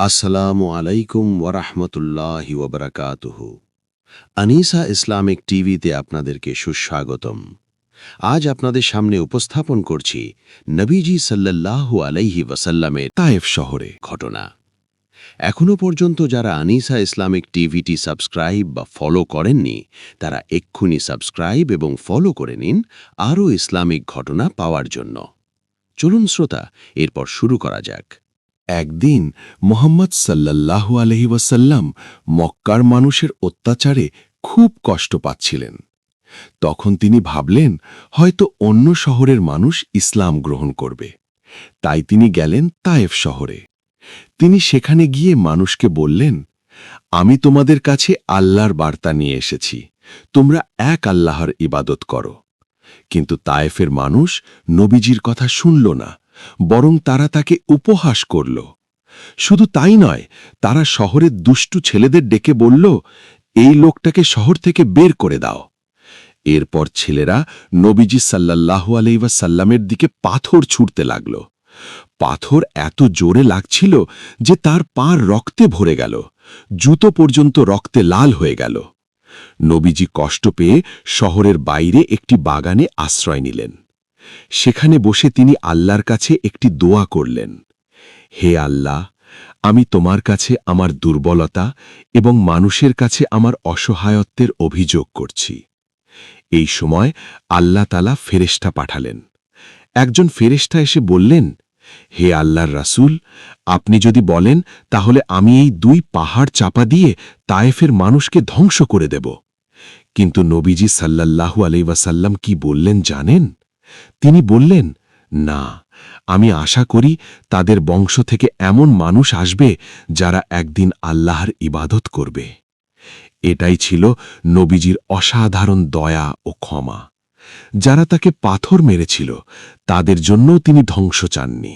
আসসালামু আলাইকুম ওয়ারাহমতুল্লাহি ওয়াবারাকাতুহু। আনিসা ইসলামিক টিভিতে আপনাদেরকে সুস্বাগতম। আজ আপনাদের সামনে উপস্থাপন করছি নবীজি সাল্লাল্লাহু আলাইহি ওয়াসাল্লামের তায়েফ শহরে ঘটনা। এখনও পর্যন্ত যারা আনিসা ইসলামিক টিভিটি সাবস্ক্রাইব বা ফলো করেননি, তারা এক্ষুনি সাবস্ক্রাইব এবং ফলো করে নিন আরও ইসলামিক ঘটনা পাওয়ার জন্য। চলুন শ্রোতা, এরপর শুরু করা যাক। একদিন মোহাম্মদ সাল্লাল্লাহু আলহি ওয়াসাল্লাম মক্কার মানুষের অত্যাচারে খুব কষ্ট পাচ্ছিলেন। তখন তিনি ভাবলেন, হয়তো অন্য শহরের মানুষ ইসলাম গ্রহণ করবে। তাই তিনি গেলেন তায়েফ শহরে। তিনি সেখানে গিয়ে মানুষকে বললেন, আমি তোমাদের কাছে আল্লাহর বার্তা নিয়ে এসেছি, তোমরা এক আল্লাহর ইবাদত করো। কিন্তু তায়েফের মানুষ নবীজির কথা শুনল না, বরং তারা তাকে উপহাস করল। শুধু তাই নয়, তারা শহরের দুষ্টু ছেলেদের ডেকে বলল, এই লোকটাকে শহর থেকে বের করে দাও। এরপর ছেলেরা নবীজি সাল্লাল্লাহু আলাইহি ওয়াসাল্লামের দিকে পাথর ছুঁড়তে লাগল। পাথর এত জোরে লাগছিল যে তার পা রক্তে ভরে গেল, জুতো পর্যন্ত রক্তে লাল হয়ে গেল। নবীজি কষ্ট পেয়ে শহরের বাইরে একটি বাগানে আশ্রয় নিলেন। সেখানে বসে তিনি আল্লাহর কাছে একটি দোয়া করলেন, হে আল্লাহ, আমি তোমার কাছে আমার দুর্বলতা এবং মানুষের কাছে আমার অসহায়ত্বের অভিযোগ করছি। এই সময় আল্লাহ তাআলা ফেরেশতা পাঠালেন। একজন ফেরেশতা এসে বললেন, হে আল্লাহর রাসূল, আপনি যদি বলেন তাহলে আমি এই দুই পাহাড় চাপা দিয়ে তায়েফের মানুষকে ধ্বংস করে দেব। কিন্তু নবীজি সাল্লাল্লাহু আলাইহি ওয়াসাল্লাম কি বললেন জানেন? তিনি বললেন, না, আমি আশা করি তাদের বংশ থেকে এমন মানুষ আসবে যারা একদিন আল্লাহর ইবাদত করবে। এটাই ছিল নবীজির অসাধারণ দয়া ও ক্ষমা। যারা তাকে পাথর মেরেছিল, তাদের জন্যও তিনি ধ্বংস চাননি।